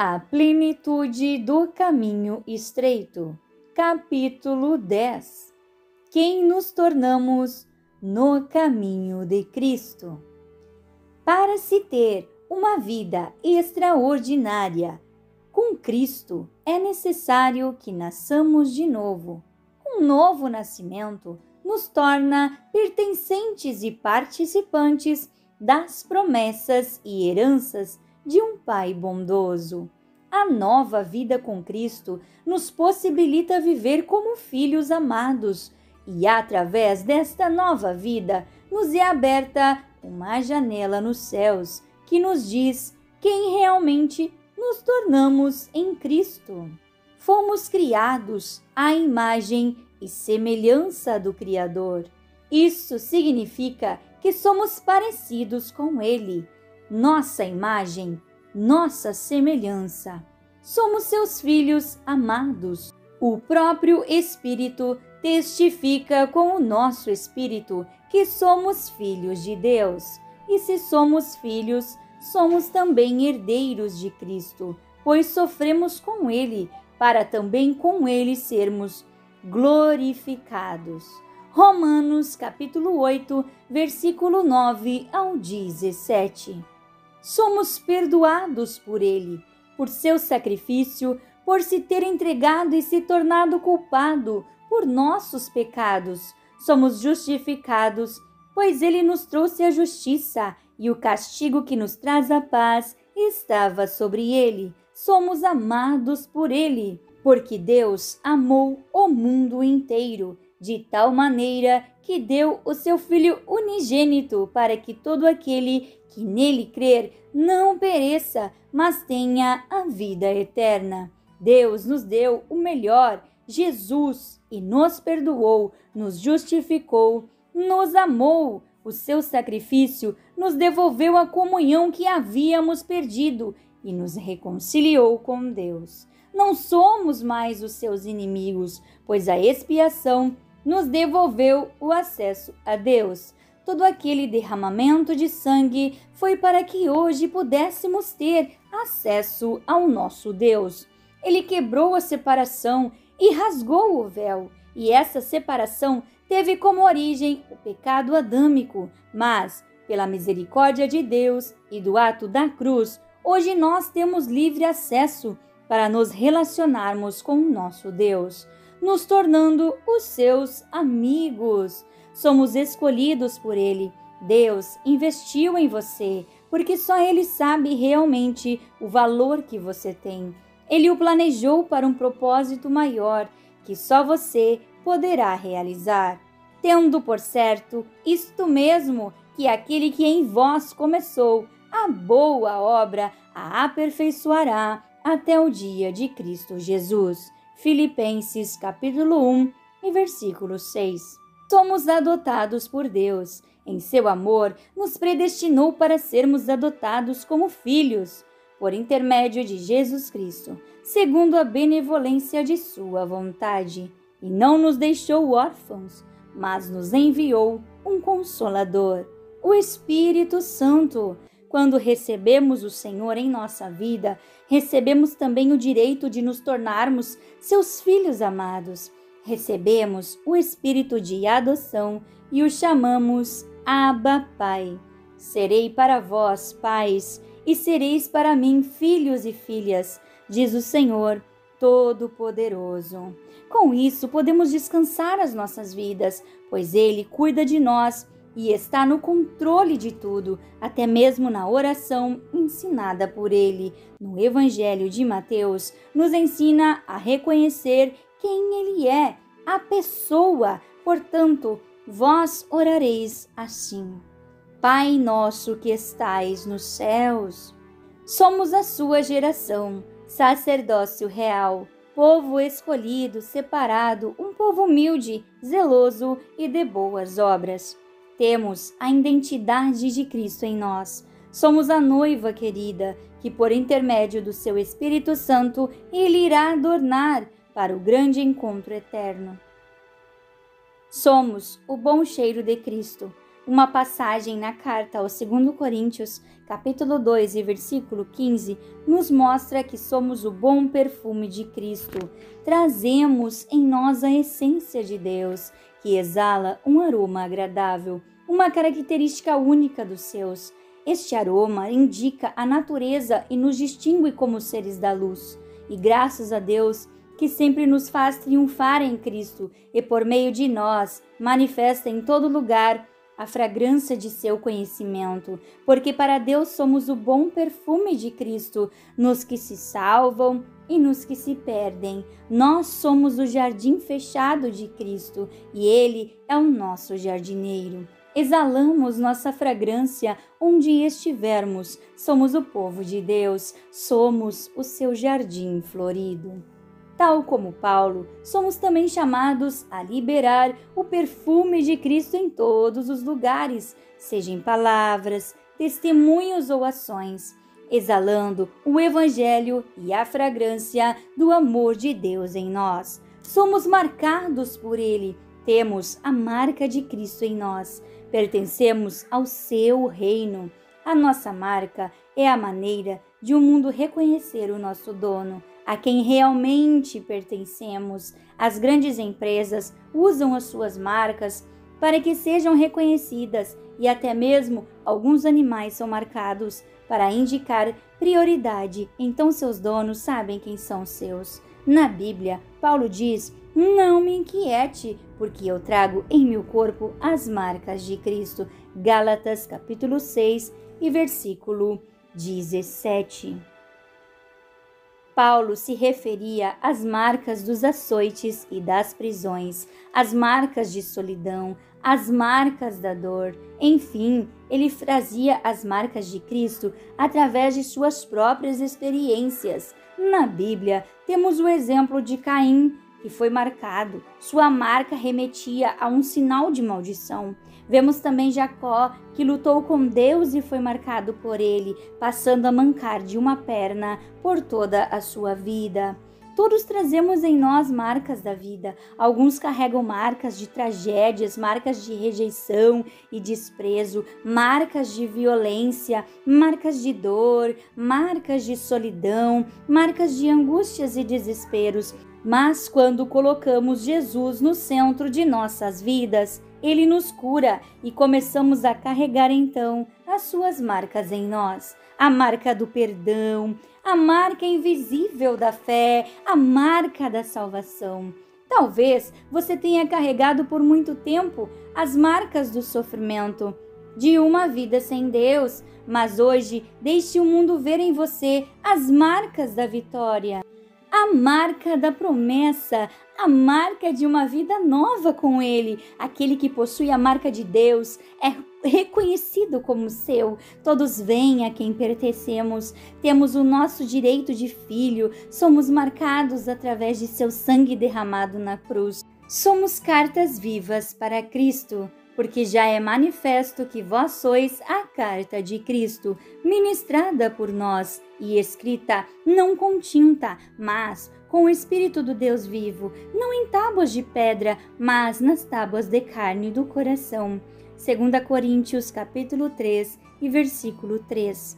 A plenitude do caminho estreito. Capítulo 10. Quem nos tornamos no caminho de Cristo. Para se ter uma vida extraordinária com Cristo, é necessário que nasçamos de novo. Um novo nascimento nos torna pertencentes e participantes das promessas e heranças de um Pai bondoso. A nova vida com Cristo nos possibilita viver como filhos amados, e através desta nova vida nos é aberta uma janela nos céus que nos diz quem realmente nos tornamos em Cristo. Fomos criados à imagem e semelhança do Criador. Isso significa que somos parecidos com Ele. Nossa imagem, nossa semelhança. Somos seus filhos amados. O próprio Espírito testifica com o nosso espírito que somos filhos de Deus. E se somos filhos, somos também herdeiros de Cristo, pois sofremos com Ele, para também com Ele sermos glorificados. Romanos capítulo 8, versículo 9 ao 17. Somos perdoados por Ele, por seu sacrifício, por se ter entregado e se tornado culpado por nossos pecados. Somos justificados, pois Ele nos trouxe a justiça e o castigo que nos traz a paz estava sobre Ele. Somos amados por Ele, porque Deus amou o mundo inteiro, de tal maneira que deu o seu Filho unigênito para que todo aquele que nele crer não pereça, mas tenha a vida eterna. Deus nos deu o melhor, Jesus, e nos perdoou, nos justificou, nos amou. O seu sacrifício nos devolveu a comunhão que havíamos perdido e nos reconciliou com Deus. Não somos mais os seus inimigos, pois a expiação nos devolveu o acesso a Deus. Todo aquele derramamento de sangue foi para que hoje pudéssemos ter acesso ao nosso Deus. Ele quebrou a separação e rasgou o véu, e essa separação teve como origem o pecado adâmico, mas, pela misericórdia de Deus e do ato da cruz, hoje nós temos livre acesso para nos relacionarmos com o nosso Deus, nos tornando os seus amigos. Somos escolhidos por Ele. Deus investiu em você, porque só Ele sabe realmente o valor que você tem. Ele o planejou para um propósito maior, que só você poderá realizar. Tendo por certo isto mesmo, que aquele que em vós começou a boa obra a aperfeiçoará até o dia de Cristo Jesus. Filipenses capítulo 1 e versículo 6. Somos adotados por Deus. Em seu amor, nos predestinou para sermos adotados como filhos, por intermédio de Jesus Cristo, segundo a benevolência de sua vontade. E não nos deixou órfãos, mas nos enviou um Consolador, o Espírito Santo. Quando recebemos o Senhor em nossa vida, recebemos também o direito de nos tornarmos seus filhos amados. Recebemos o Espírito de adoção e o chamamos Abba, Pai. Serei para vós pais, e sereis para mim filhos e filhas, diz o Senhor Todo-Poderoso. Com isso, podemos descansar as nossas vidas, pois Ele cuida de nós e está no controle de tudo, até mesmo na oração ensinada por Ele. No Evangelho de Mateus, nos ensina a reconhecer quem Ele é, a pessoa. Portanto, vós orareis assim: Pai nosso que estais nos céus. Somos a sua geração, sacerdócio real, povo escolhido, separado, um povo humilde, zeloso e de boas obras. Temos a identidade de Cristo em nós. Somos a noiva querida, que por intermédio do seu Espírito Santo, Ele irá adornar para o grande encontro eterno. Somos o bom cheiro de Cristo, Uma passagem na carta aos 2 Coríntios, capítulo 2 e versículo 15, nos mostra que somos o bom perfume de Cristo. Trazemos em nós a essência de Deus, que exala um aroma agradável, uma característica única dos seus. Este aroma indica a natureza e nos distingue como seres da luz. E graças a Deus, que sempre nos faz triunfar em Cristo e por meio de nós manifesta em todo lugar a fragrância de seu conhecimento, porque para Deus somos o bom perfume de Cristo, nos que se salvam e nos que se perdem. Nós somos o jardim fechado de Cristo e Ele é o nosso jardineiro. Exalamos nossa fragrância onde estivermos. Somos o povo de Deus, somos o seu jardim florido. Tal como Paulo, somos também chamados a liberar o perfume de Cristo em todos os lugares, seja em palavras, testemunhos ou ações, exalando o Evangelho e a fragrância do amor de Deus em nós. Somos marcados por Ele, temos a marca de Cristo em nós, pertencemos ao seu reino. A nossa marca é a maneira de o mundo reconhecer o nosso dono, a quem realmente pertencemos. As grandes empresas usam as suas marcas para que sejam reconhecidas e até mesmo alguns animais são marcados para indicar prioridade, então seus donos sabem quem são seus. Na Bíblia, Paulo diz: "Não me inquiete, porque eu trago em meu corpo as marcas de Cristo." Gálatas capítulo 6 e versículo 17. Paulo se referia às marcas dos açoites e das prisões, às marcas de solidão, às marcas da dor. Enfim, ele trazia as marcas de Cristo através de suas próprias experiências. Na Bíblia, temos o exemplo de Caim, que foi marcado. Sua marca remetia a um sinal de maldição. Vemos também Jacó, que lutou com Deus e foi marcado por ele, passando a mancar de uma perna por toda a sua vida. Todos trazemos em nós marcas da vida. Alguns carregam marcas de tragédias, marcas de rejeição e desprezo, marcas de violência, marcas de dor, marcas de solidão, marcas de angústias e desesperos. Mas quando colocamos Jesus no centro de nossas vidas, Ele nos cura e começamos a carregar então as suas marcas em nós. A marca do perdão, a marca invisível da fé, a marca da salvação. Talvez você tenha carregado por muito tempo as marcas do sofrimento, de uma vida sem Deus, mas hoje deixe o mundo ver em você as marcas da vitória. A marca da promessa, a marca de uma vida nova com Ele. Aquele que possui a marca de Deus é reconhecido como seu. Todos veem a quem pertencemos. Temos o nosso direito de filho. Somos marcados através de seu sangue derramado na cruz. Somos cartas vivas para Cristo, porque já é manifesto que vós sois a carta de Cristo, ministrada por nós e escrita não com tinta, mas com o Espírito do Deus vivo, não em tábuas de pedra, mas nas tábuas de carne do coração. 2 Coríntios capítulo 3 e versículo 3.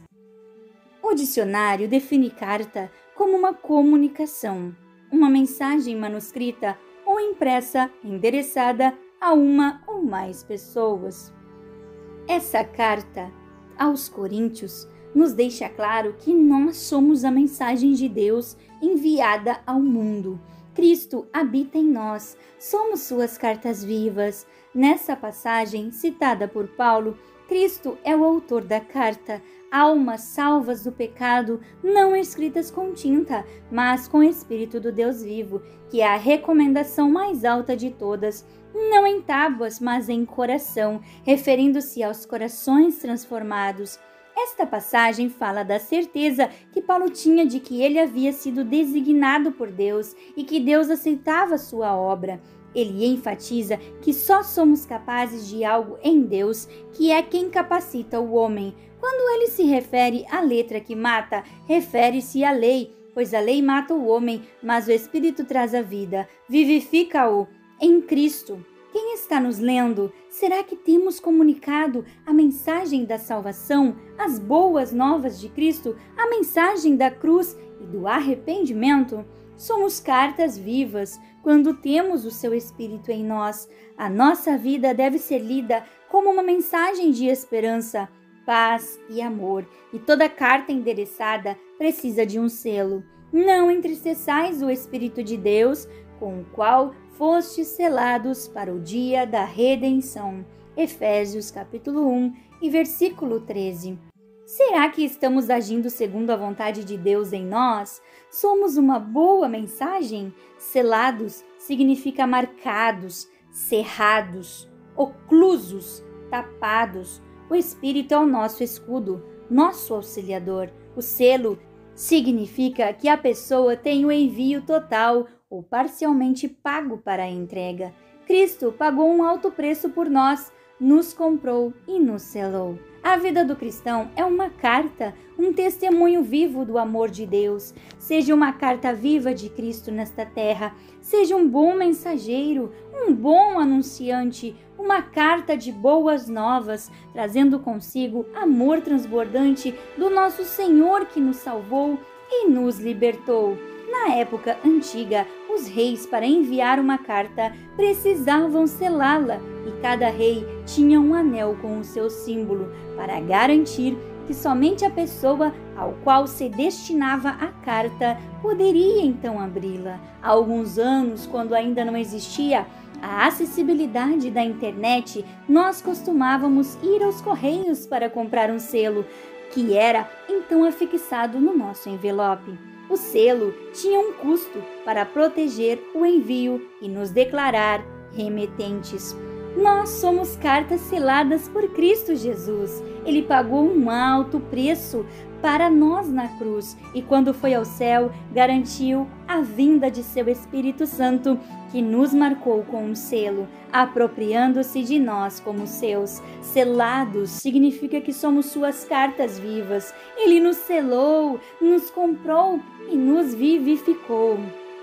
O dicionário define carta como uma comunicação, uma mensagem manuscrita ou impressa endereçada a uma ou mais pessoas. Essa carta aos Coríntios nos deixa claro que nós somos a mensagem de Deus enviada ao mundo. Cristo habita em nós, somos suas cartas vivas. Nessa passagem citada por Paulo, Cristo é o autor da carta, almas salvas do pecado, não escritas com tinta, mas com o Espírito do Deus vivo, que é a recomendação mais alta de todas, não em tábuas, mas em coração, referindo-se aos corações transformados. Esta passagem fala da certeza que Paulo tinha de que ele havia sido designado por Deus e que Deus aceitava sua obra. Ele enfatiza que só somos capazes de algo em Deus, que é quem capacita o homem. Quando ele se refere à letra que mata, refere-se à lei, pois a lei mata o homem, mas o Espírito traz a vida, vivifica-o em Cristo. Quem está nos lendo? Será que temos comunicado a mensagem da salvação, as boas novas de Cristo, a mensagem da cruz e do arrependimento? Somos cartas vivas quando temos o seu Espírito em nós. A nossa vida deve ser lida como uma mensagem de esperança, paz e amor. E toda carta endereçada precisa de um selo. Não entristeçais o Espírito de Deus, com o qual fostes selados para o dia da redenção. Efésios capítulo 1 e versículo 13. Será que estamos agindo segundo a vontade de Deus em nós? Somos uma boa mensagem? Selados significa marcados, cerrados, oclusos, tapados. O Espírito é o nosso escudo, nosso auxiliador. O selo significa que a pessoa tem o envio total ou parcialmente pago para a entrega. Cristo pagou um alto preço por nós, nos comprou e nos selou. A vida do cristão é uma carta, um testemunho vivo do amor de Deus. Seja uma carta viva de Cristo nesta terra. Seja um bom mensageiro, um bom anunciante, uma carta de boas novas, trazendo consigo amor transbordante do nosso Senhor que nos salvou e nos libertou. Na época antiga, os reis, para enviar uma carta, precisavam selá-la, e cada rei tinha um anel com o seu símbolo, para garantir que somente a pessoa ao qual se destinava a carta poderia então abri-la. Há alguns anos, quando ainda não existia a acessibilidade da internet, nós costumávamos ir aos correios para comprar um selo, que era então afixado no nosso envelope. O selo tinha um custo para proteger o envio e nos declarar remetentes. Nós somos cartas seladas por Cristo Jesus. Ele pagou um alto preço para nós na cruz e, quando foi ao céu, garantiu a vinda de seu Espírito Santo, que nos marcou com um selo, apropriando-se de nós como seus. Selados significa que somos suas cartas vivas. Ele nos selou, nos comprou e nos vivificou.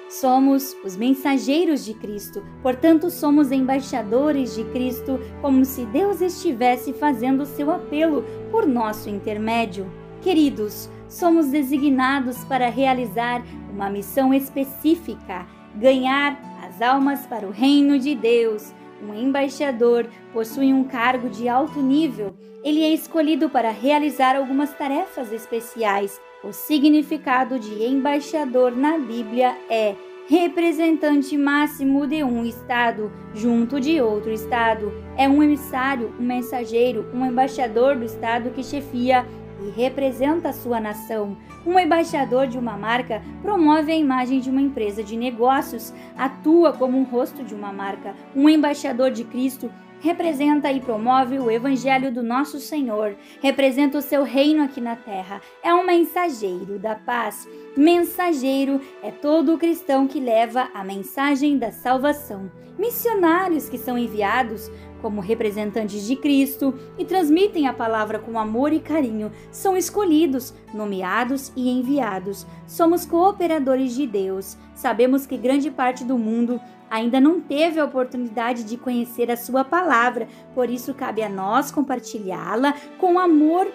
Somos os mensageiros de Cristo, portanto somos embaixadores de Cristo, como se Deus estivesse fazendo seu apelo por nosso intermédio. Queridos, somos designados para realizar uma missão específica, ganhar as almas para o reino de Deus. Um embaixador possui um cargo de alto nível. Ele é escolhido para realizar algumas tarefas especiais. O significado de embaixador na Bíblia é representante máximo de um estado junto de outro estado. É um emissário, um mensageiro, um embaixador do estado que chefia e representa a sua nação. Um embaixador de uma marca promove a imagem de uma empresa de negócios, atua como um rosto de uma marca. Um embaixador de Cristo representa e promove o Evangelho do nosso Senhor, representa o seu reino aqui na terra. É um mensageiro da paz. Mensageiro é todo cristão que leva a mensagem da salvação. Missionários que são enviados como representantes de Cristo e transmitem a palavra com amor e carinho, são escolhidos, nomeados e enviados. Somos cooperadores de Deus. Sabemos que grande parte do mundo ainda não teve a oportunidade de conhecer a sua palavra, por isso cabe a nós compartilhá-la com amor,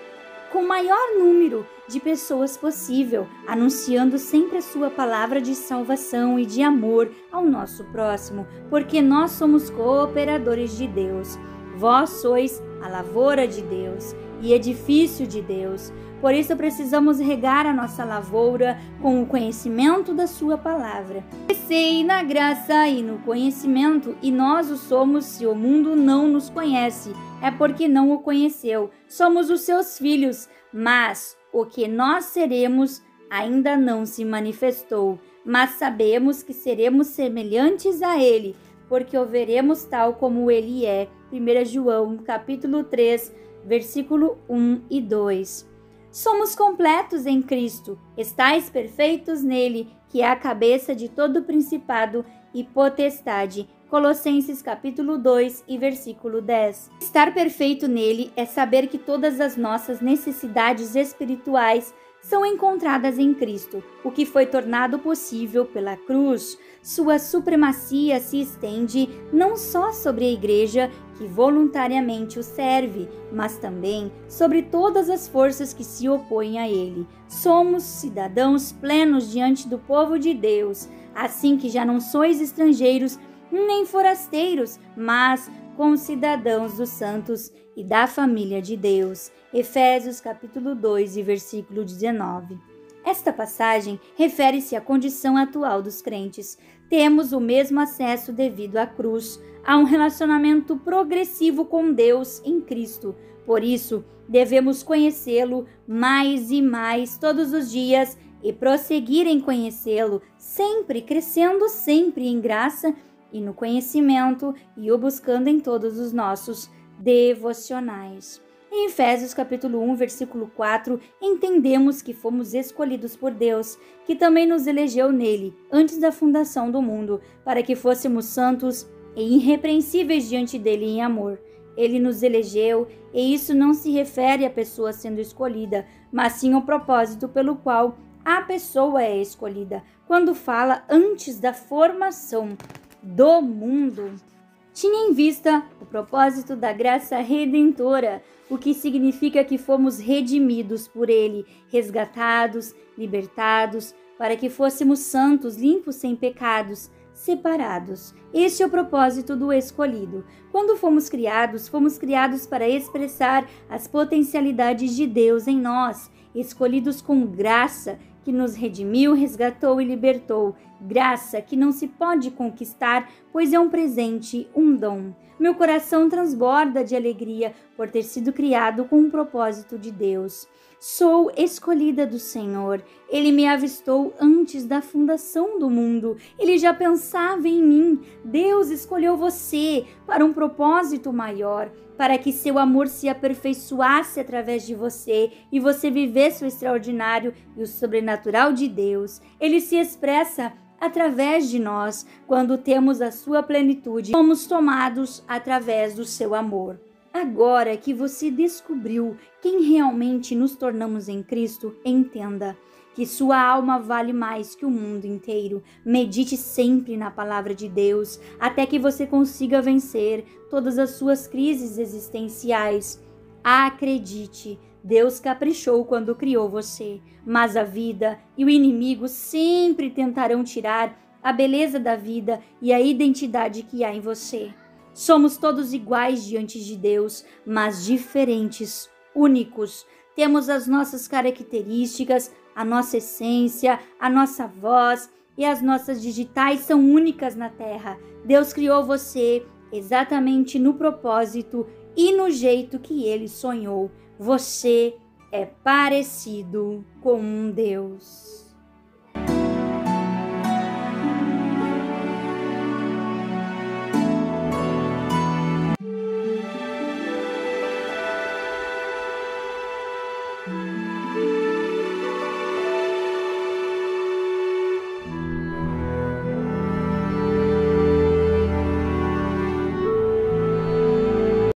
com o maior número de pessoas possível, anunciando sempre a sua palavra de salvação e de amor ao nosso próximo, porque nós somos cooperadores de Deus. Vós sois a lavoura de Deus e edifício de Deus. Por isso precisamos regar a nossa lavoura com o conhecimento da sua palavra. Crescei na graça e no conhecimento, e nós o somos se o mundo não nos conhece. É porque não o conheceu. Somos os seus filhos, mas o que nós seremos ainda não se manifestou. Mas sabemos que seremos semelhantes a ele, porque o veremos tal como ele é. 1 João, capítulo 3, versículo 1 e 2. Somos completos em Cristo, estais perfeitos nele, que é a cabeça de todo principado e potestade. Colossenses capítulo 2 e versículo 10. Estar perfeito nele é saber que todas as nossas necessidades espirituais são encontradas em Cristo, o que foi tornado possível pela cruz. Sua supremacia se estende não só sobre a Igreja, que voluntariamente o serve, mas também sobre todas as forças que se opõem a ele. Somos cidadãos plenos diante do povo de Deus, assim que já não sois estrangeiros nem forasteiros, mas concidadãos dos santos e da família de Deus. Efésios capítulo 2 e versículo 19. Esta passagem refere-se à condição atual dos crentes. Temos o mesmo acesso devido à cruz, a um relacionamento progressivo com Deus em Cristo. Por isso, devemos conhecê-lo mais e mais todos os dias e prosseguir em conhecê-lo, sempre crescendo sempre em graça e no conhecimento e o buscando em todos os nossos devocionais. Em Efésios capítulo 1, versículo 4, entendemos que fomos escolhidos por Deus, que também nos elegeu nele, antes da fundação do mundo, para que fôssemos santos e irrepreensíveis diante dele em amor. Ele nos elegeu, e isso não se refere à pessoa sendo escolhida, mas sim ao propósito pelo qual a pessoa é escolhida, quando fala antes da formação do mundo. Tinha em vista o propósito da graça redentora, o que significa que fomos redimidos por ele, resgatados, libertados, para que fôssemos santos, limpos, sem pecados, separados. Este é o propósito do escolhido. Quando fomos criados para expressar as potencialidades de Deus em nós, escolhidos com graça, que nos redimiu, resgatou e libertou. Graça que não se pode conquistar, pois é um presente, um dom. Meu coração transborda de alegria por ter sido criado com um propósito de Deus. Sou escolhida do Senhor. Ele me avistou antes da fundação do mundo. Ele já pensava em mim. Deus escolheu você para um propósito maior, para que seu amor se aperfeiçoasse através de você e você vivesse o extraordinário e o sobrenatural de Deus. Ele se expressa através de nós quando temos a sua plenitude. Somos tomados através do seu amor. Agora que você descobriu quem realmente nos tornamos em Cristo, entenda que sua alma vale mais que o mundo inteiro. Medite sempre na palavra de Deus, até que você consiga vencer todas as suas crises existenciais. Acredite, Deus caprichou quando criou você, mas a vida e o inimigo sempre tentarão tirar a beleza da vida e a identidade que há em você. Somos todos iguais diante de Deus, mas diferentes, únicos. Temos as nossas características, a nossa essência, a nossa voz e as nossas digitais são únicas na Terra. Deus criou você exatamente no propósito e no jeito que Ele sonhou. Você é parecido com um Deus.